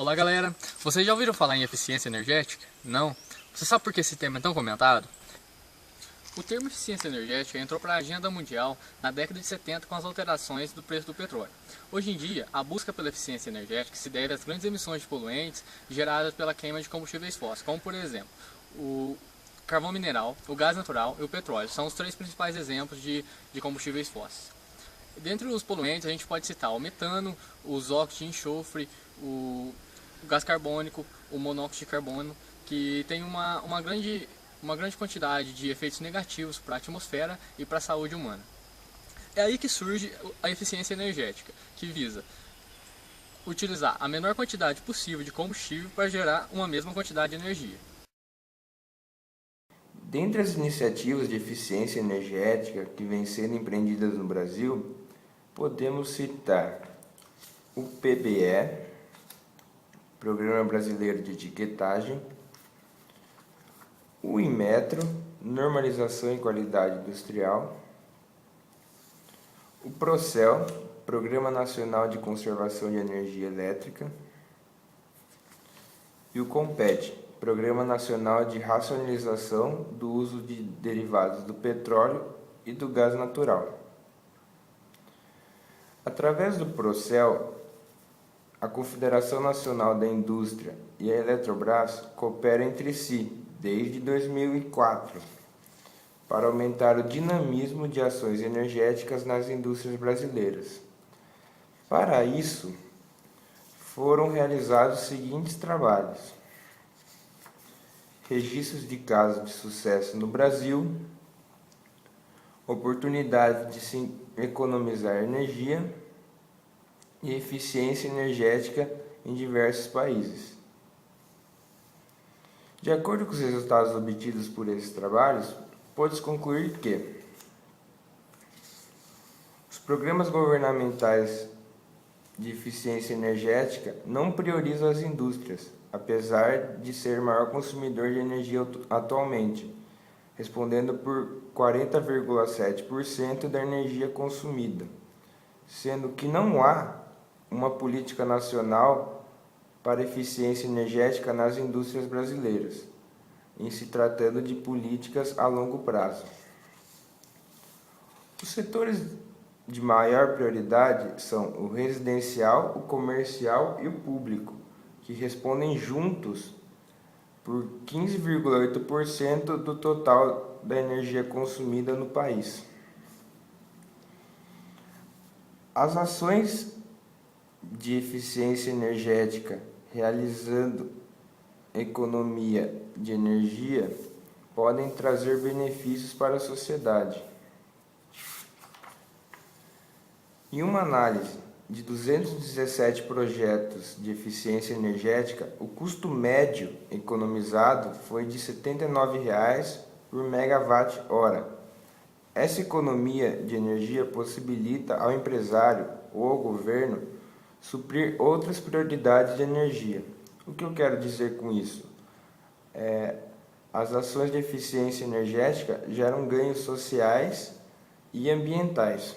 Olá galera, vocês já ouviram falar em eficiência energética? Não? Você sabe por que esse tema é tão comentado? O termo eficiência energética entrou para a agenda mundial na década de 70 com as alterações do preço do petróleo. Hoje em dia, a busca pela eficiência energética se deve às grandes emissões de poluentes geradas pela queima de combustíveis fósseis, como por exemplo, o carvão mineral, o gás natural e o petróleo. São os três principais exemplos de combustíveis fósseis. Dentre os poluentes, a gente pode citar o metano, os óxidos de enxofre, o gás carbônico, o monóxido de carbono, que tem uma grande quantidade de efeitos negativos para a atmosfera e para a saúde humana. É aí que surge a eficiência energética, que visa utilizar a menor quantidade possível de combustível para gerar uma mesma quantidade de energia. Dentre as iniciativas de eficiência energética que vêm sendo empreendidas no Brasil, podemos citar o PBE, Programa Brasileiro de Etiquetagem, o Inmetro, Normalização e Qualidade Industrial, o Procel, Programa Nacional de Conservação de Energia Elétrica, e o Compet, Programa Nacional de Racionalização do Uso de Derivados do Petróleo e do Gás Natural. Através do Procel, a Confederação Nacional da Indústria e a Eletrobras cooperam entre si desde 2004 para aumentar o dinamismo de ações energéticas nas indústrias brasileiras. Para isso, foram realizados os seguintes trabalhos: registros de casos de sucesso no Brasil, oportunidade de se economizar energia e eficiência energética em diversos países. De acordo com os resultados obtidos por esses trabalhos, pode-se concluir que os programas governamentais de eficiência energética não priorizam as indústrias, apesar de ser o maior consumidor de energia atualmente, respondendo por 40,7% da energia consumida, sendo que não há uma política nacional para eficiência energética nas indústrias brasileiras, em se tratando de políticas a longo prazo. Os setores de maior prioridade são o residencial, o comercial e o público, que respondem juntos por 15,8% do total da energia consumida no país. As ações de eficiência energética realizando economia de energia podem trazer benefícios para a sociedade. Em uma análise de 217 projetos de eficiência energética, o custo médio economizado foi de R$ 79,00 por megawatt-hora. Essa economia de energia possibilita ao empresário ou ao governo suprir outras prioridades de energia. O que eu quero dizer com isso? As ações de eficiência energética geram ganhos sociais e ambientais.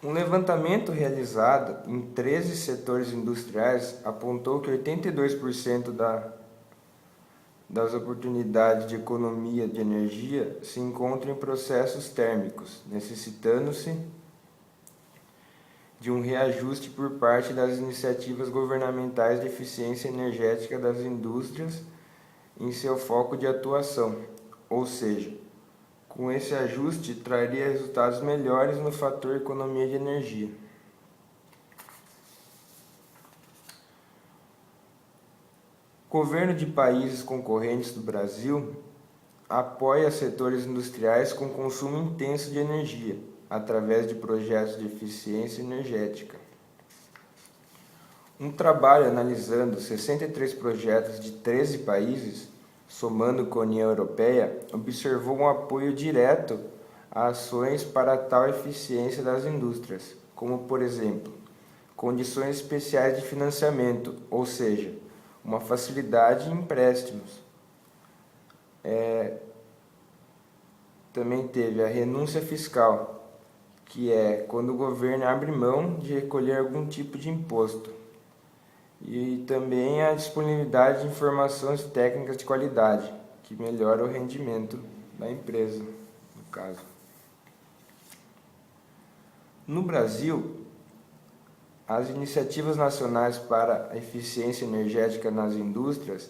Um levantamento realizado em 13 setores industriais apontou que 82% das oportunidades de economia de energia se encontram em processos térmicos, necessitando-se de um reajuste por parte das iniciativas governamentais de eficiência energética das indústrias em seu foco de atuação, ou seja, com esse ajuste traria resultados melhores no fator economia de energia. O governo de países concorrentes do Brasil apoia setores industriais com consumo intenso de energia, através de projetos de eficiência energética. Um trabalho analisando 63 projetos de 13 países, somando com a União Europeia, observou um apoio direto a ações para tal eficiência das indústrias, como, por exemplo, condições especiais de financiamento, ou seja, uma facilidade em empréstimos. Também teve a renúncia fiscal, que é quando o governo abre mão de recolher algum tipo de imposto. E também a disponibilidade de informações técnicas de qualidade, que melhora o rendimento da empresa, no caso. No Brasil, as iniciativas nacionais para a eficiência energética nas indústrias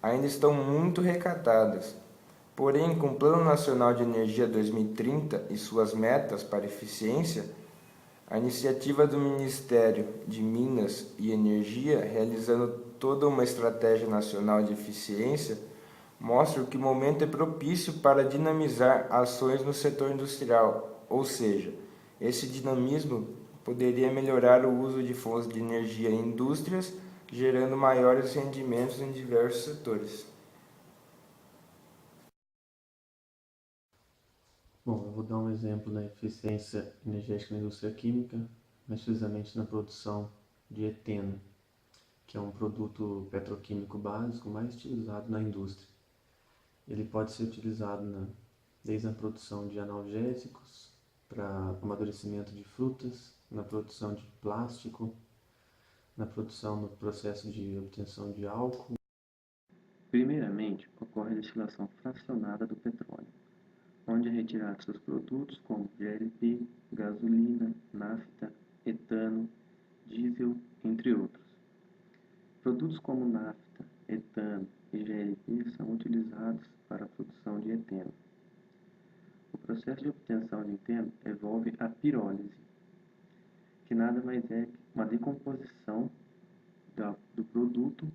ainda estão muito recatadas. Porém, com o Plano Nacional de Energia 2030 e suas metas para eficiência, a iniciativa do Ministério de Minas e Energia, realizando toda uma estratégia nacional de eficiência, mostra que o momento é propício para dinamizar ações no setor industrial, ou seja, esse dinamismo poderia melhorar o uso de fontes de energia em indústrias, gerando maiores rendimentos em diversos setores. Bom, eu vou dar um exemplo da eficiência energética na indústria química, mais precisamente na produção de eteno, que é um produto petroquímico básico mais utilizado na indústria. Ele pode ser utilizado desde a produção de analgésicos, para amadurecimento de frutas, na produção de plástico, na produção no processo de obtenção de álcool. Primeiramente, ocorre a destilação fracionada do petróleo, onde é retirado seus produtos como GLP, gasolina, nafta, etano, diesel, entre outros. Produtos como nafta, etano e GLP são utilizados para a produção de eteno. O processo de obtenção de eteno envolve a pirólise, que nada mais é que uma decomposição do produto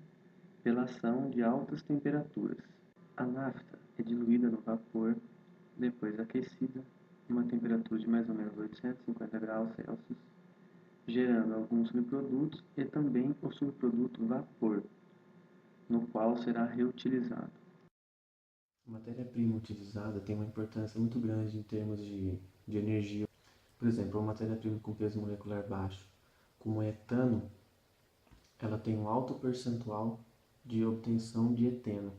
pela ação de altas temperaturas. A nafta é diluída no vapor, depois aquecida em uma temperatura de mais ou menos 850 graus Celsius, gerando alguns subprodutos e também o subproduto vapor, no qual será reutilizado. A matéria-prima utilizada tem uma importância muito grande em termos de energia. Por exemplo, uma matéria-prima com peso molecular baixo, como o etano, ela tem um alto percentual de obtenção de eteno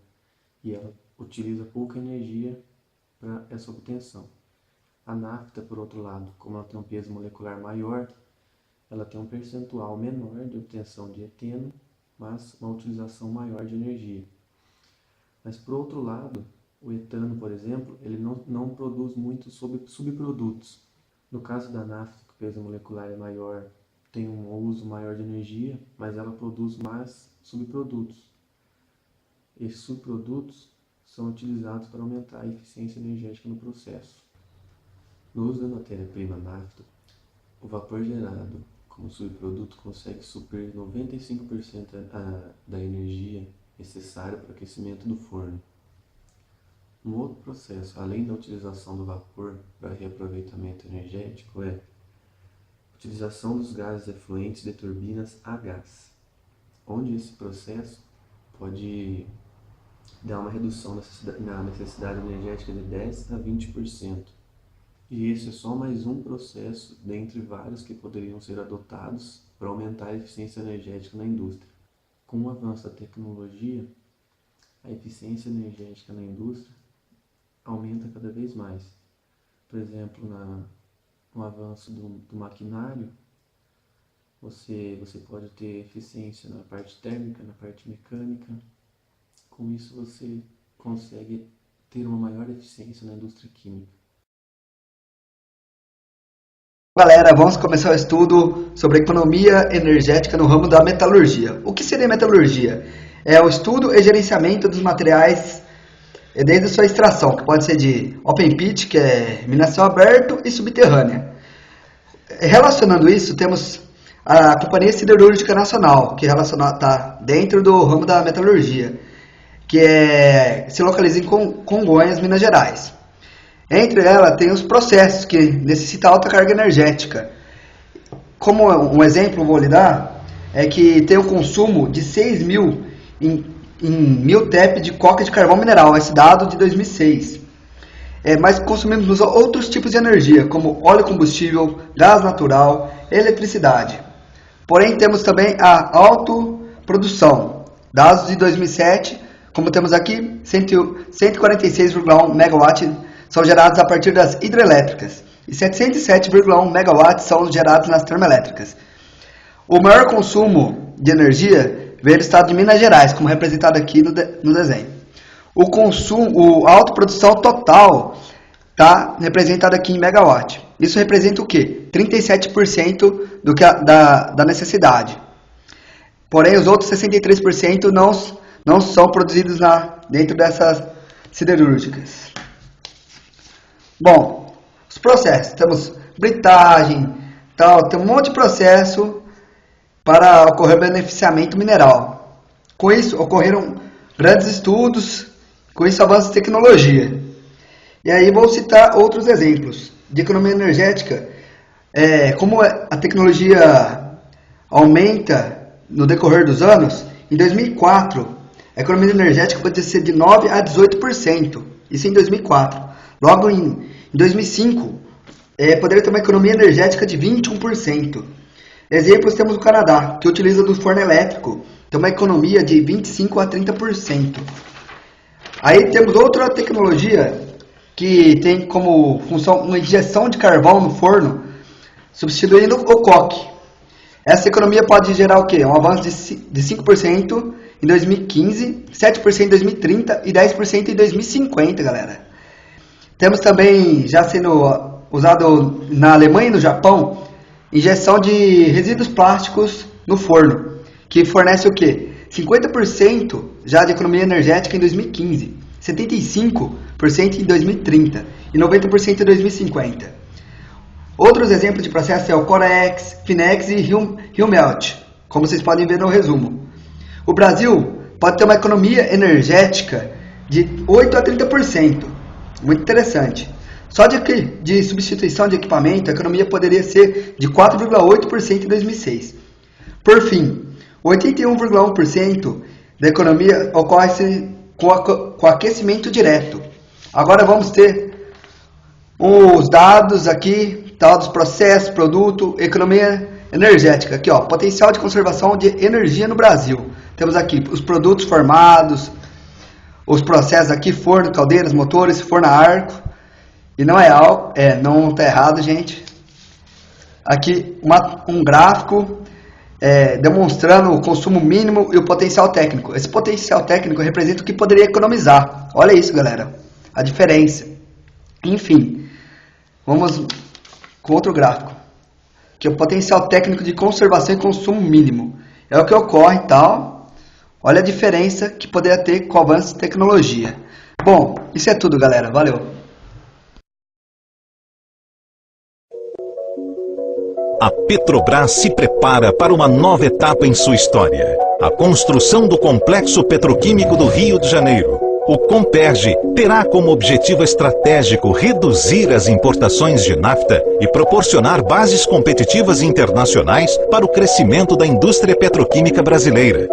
e ela utiliza pouca energia para essa obtenção. A nafta, por outro lado, como ela tem um peso molecular maior, ela tem um percentual menor de obtenção de eteno, mas uma utilização maior de energia. Mas, por outro lado, o etano, por exemplo, ele não produz muitos subprodutos. No caso da nafta, que o peso molecular é maior, tem um uso maior de energia, mas ela produz mais subprodutos. Esses subprodutos são utilizados para aumentar a eficiência energética no processo. No uso da matéria-prima nafta, o vapor gerado como subproduto consegue suprir 95% da energia necessária para o aquecimento do forno. Um outro processo, além da utilização do vapor para reaproveitamento energético, é a utilização dos gases efluentes de turbinas a gás, onde esse processo pode dar uma redução na necessidade energética de 10% a 20%. E esse é só mais um processo dentre vários que poderiam ser adotados para aumentar a eficiência energética na indústria. Com o avanço da tecnologia, a eficiência energética na indústria aumenta cada vez mais. Por exemplo, no avanço do maquinário, você pode ter eficiência na parte térmica, na parte mecânica. Com isso, você consegue ter uma maior eficiência na indústria química. Galera, vamos começar o estudo sobre economia energética no ramo da metalurgia. O que seria metalurgia? É o estudo e gerenciamento dos materiais desde a sua extração, que pode ser de open pit, que é mineração aberto, e subterrânea. Relacionando isso, temos a Companhia Siderúrgica Nacional, que está dentro do ramo da metalurgia, que se localiza em Congonhas, Minas Gerais. Entre elas, tem os processos que necessitam alta carga energética. Como um exemplo, vou lhe dar, é que tem o consumo de 6.000 em 1.000 TEP de coca de carvão mineral, esse dado de 2006. Mas consumimos outros tipos de energia, como óleo combustível, gás natural, eletricidade. Porém, temos também a autoprodução. Dados de 2007, como temos aqui, 146,1 MW são gerados a partir das hidrelétricas. e 707,1 megawatts são gerados nas termoelétricas. O maior consumo de energia veio do estado de Minas Gerais, como representado aqui no desenho. A autoprodução total está representado aqui em megawatt. Isso representa o quê? 37% da necessidade. Porém, os outros 63% não são produzidos dentro dessas siderúrgicas. Bom, os processos. Temos britagem, tem um monte de processo para ocorrer beneficiamento mineral. Com isso, ocorreram grandes estudos, com isso avança a tecnologia. E aí vou citar outros exemplos de economia energética, como a tecnologia aumenta no decorrer dos anos. Em 2004, a economia energética pode ser de 9% a 18%, isso em 2004. Logo em 2005, poderia ter uma economia energética de 21%. Exemplos temos o Canadá, que utiliza do forno elétrico, tem uma economia de 25% a 30%. Aí temos outra tecnologia que tem como função uma injeção de carvão no forno, substituindo o coque. Essa economia pode gerar o quê? Um avanço de 5% em 2015, 7% em 2030 e 10% em 2050, galera. Temos também, já sendo usado na Alemanha e no Japão, injeção de resíduos plásticos no forno, que fornece o quê? 50% já de economia energética em 2015, 75% em 2030 e 90% em 2050. Outros exemplos de processo é o Corex, Finex e Rio-Melt, como vocês podem ver no resumo. O Brasil pode ter uma economia energética de 8% a 30%, muito interessante. Só de substituição de equipamento, a economia poderia ser de 4,8% em 2006. Por fim, 81,1% da economia ocorre com aquecimento direto. Agora vamos ter os dados aqui, dos processos, produto, economia energética. Aqui, potencial de conservação de energia no Brasil. Temos aqui os produtos formados, os processos aqui, forno, caldeiras, motores, forno a arco. E não não está errado, gente. Aqui um gráfico demonstrando o consumo mínimo e o potencial técnico. Esse potencial técnico representa o que poderia economizar. Olha isso, galera. A diferença. Enfim, vamos com outro gráfico. Que é o potencial técnico de conservação e consumo mínimo. É o que ocorre e tal. Olha a diferença que poderia ter com o avanço de tecnologia. Bom, isso é tudo, galera. Valeu. A Petrobras se prepara para uma nova etapa em sua história. A construção do Complexo Petroquímico do Rio de Janeiro. O Comperj terá como objetivo estratégico reduzir as importações de nafta e proporcionar bases competitivas internacionais para o crescimento da indústria petroquímica brasileira.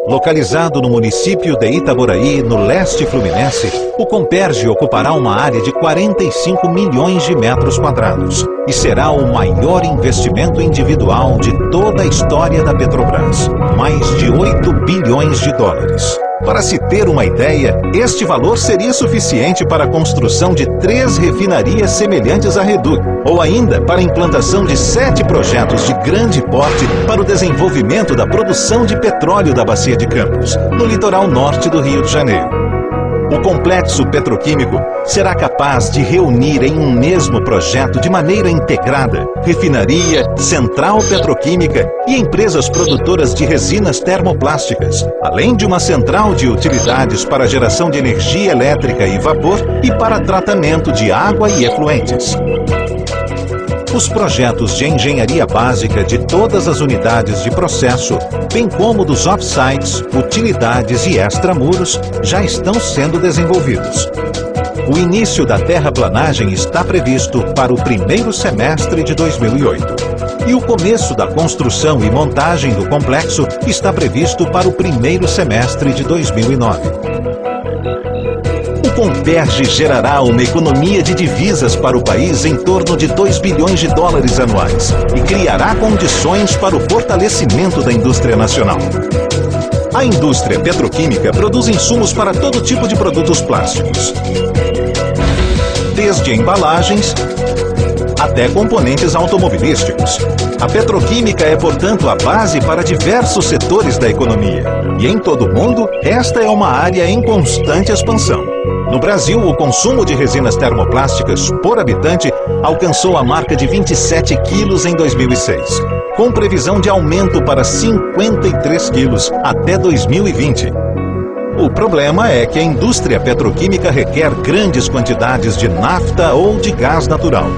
Localizado no município de Itaboraí, no leste fluminense, o Comperj ocupará uma área de 45 milhões de metros quadrados e será o maior investimento individual de toda a história da Petrobras, mais de 8 bilhões de dólares. Para se ter uma ideia, este valor seria suficiente para a construção de 3 refinarias semelhantes à Reduc, ou ainda para a implantação de 7 projetos de grande porte para o desenvolvimento da produção de petróleo da Bacia de Campos, no litoral norte do Rio de Janeiro. O complexo petroquímico será capaz de reunir em um mesmo projeto de maneira integrada refinaria, central petroquímica e empresas produtoras de resinas termoplásticas, além de uma central de utilidades para geração de energia elétrica e vapor e para tratamento de água e efluentes. Os projetos de engenharia básica de todas as unidades de processo, bem como dos offsites, utilidades e extramuros, já estão sendo desenvolvidos. O início da terraplanagem está previsto para o primeiro semestre de 2008. E o começo da construção e montagem do complexo está previsto para o primeiro semestre de 2009. O Comperj gerará uma economia de divisas para o país em torno de 2 bilhões de dólares anuais e criará condições para o fortalecimento da indústria nacional. A indústria petroquímica produz insumos para todo tipo de produtos plásticos, desde embalagens até componentes automobilísticos. A petroquímica é, portanto, a base para diversos setores da economia. E em todo o mundo, esta é uma área em constante expansão. No Brasil, o consumo de resinas termoplásticas por habitante alcançou a marca de 27 quilos em 2006, com previsão de aumento para 53 quilos até 2020. O problema é que a indústria petroquímica requer grandes quantidades de nafta ou de gás natural.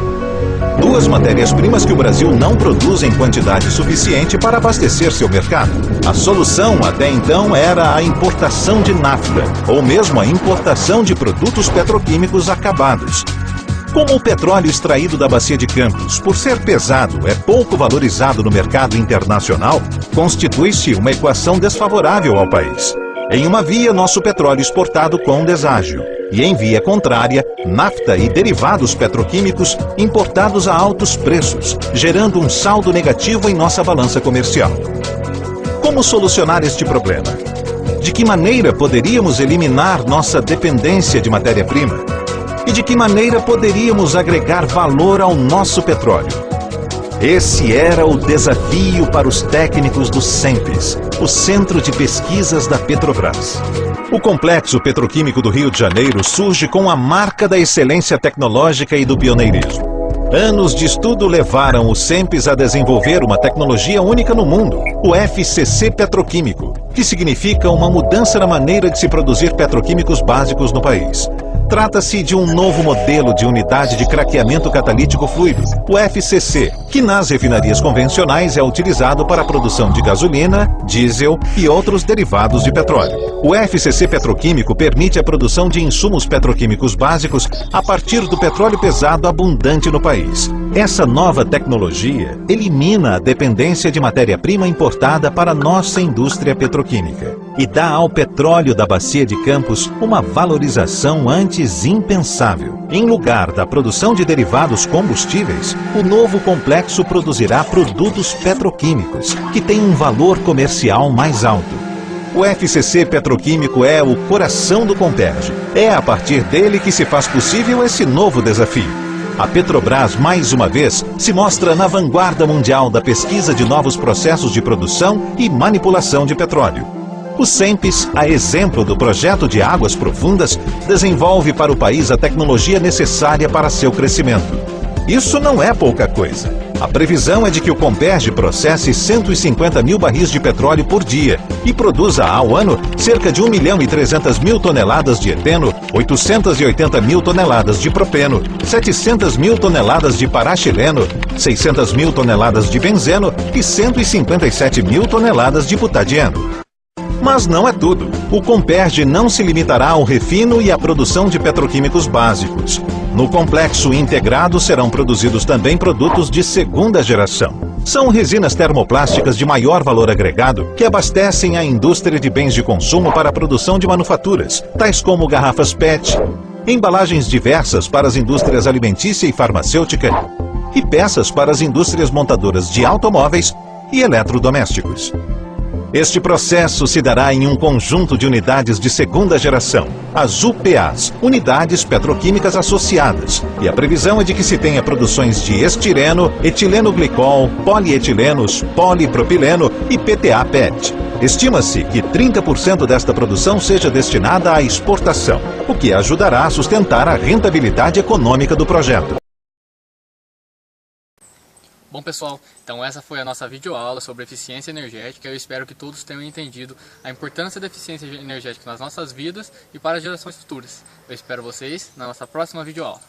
Duas matérias-primas que o Brasil não produz em quantidade suficiente para abastecer seu mercado. A solução até então era a importação de nafta, ou mesmo a importação de produtos petroquímicos acabados. Como o petróleo extraído da Bacia de Campos, por ser pesado, é pouco valorizado no mercado internacional, constitui-se uma equação desfavorável ao país. Em uma via, nosso petróleo exportado com deságio. E em via contrária, nafta e derivados petroquímicos importados a altos preços, gerando um saldo negativo em nossa balança comercial. Como solucionar este problema? De que maneira poderíamos eliminar nossa dependência de matéria-prima? E de que maneira poderíamos agregar valor ao nosso petróleo? Esse era o desafio para os técnicos do CENPES, o Centro de Pesquisas da Petrobras. O Complexo Petroquímico do Rio de Janeiro surge com a marca da excelência tecnológica e do pioneirismo. Anos de estudo levaram o CENPES a desenvolver uma tecnologia única no mundo, o FCC Petroquímico, que significa uma mudança na maneira de se produzir petroquímicos básicos no país. Trata-se de um novo modelo de unidade de craqueamento catalítico fluido, o FCC, que nas refinarias convencionais é utilizado para a produção de gasolina, diesel e outros derivados de petróleo. O FCC petroquímico permite a produção de insumos petroquímicos básicos a partir do petróleo pesado abundante no país. Essa nova tecnologia elimina a dependência de matéria-prima importada para nossa indústria petroquímica e dá ao petróleo da Bacia de Campos uma valorização antes impensável. Em lugar da produção de derivados combustíveis, o novo complexo produzirá produtos petroquímicos, que têm um valor comercial mais alto. O FCC Petroquímico é o coração do Comperj. É a partir dele que se faz possível esse novo desafio. A Petrobras, mais uma vez, se mostra na vanguarda mundial da pesquisa de novos processos de produção e manipulação de petróleo. O CENPES, a exemplo do projeto de Águas Profundas, desenvolve para o país a tecnologia necessária para seu crescimento. Isso não é pouca coisa. A previsão é de que o Comperj processe 150 mil barris de petróleo por dia e produza ao ano cerca de 1.300.000 toneladas de eteno, 880 mil toneladas de propeno, 700 mil toneladas de paraxileno, 600 mil toneladas de benzeno e 157 mil toneladas de butadieno. Mas não é tudo. O Comperj não se limitará ao refino e à produção de petroquímicos básicos. No complexo integrado serão produzidos também produtos de segunda geração. São resinas termoplásticas de maior valor agregado que abastecem a indústria de bens de consumo para a produção de manufaturas, tais como garrafas PET, embalagens diversas para as indústrias alimentícia e farmacêutica e peças para as indústrias montadoras de automóveis e eletrodomésticos. Este processo se dará em um conjunto de unidades de segunda geração, as UPAs, Unidades Petroquímicas Associadas, e a previsão é de que se tenha produções de estireno, etileno glicol, polietilenos, polipropileno e PTA-PET. Estima-se que 30% desta produção seja destinada à exportação, o que ajudará a sustentar a rentabilidade econômica do projeto. Bom pessoal, então essa foi a nossa videoaula sobre eficiência energética. Eu espero que todos tenham entendido a importância da eficiência energética nas nossas vidas e para as gerações futuras. Eu espero vocês na nossa próxima videoaula.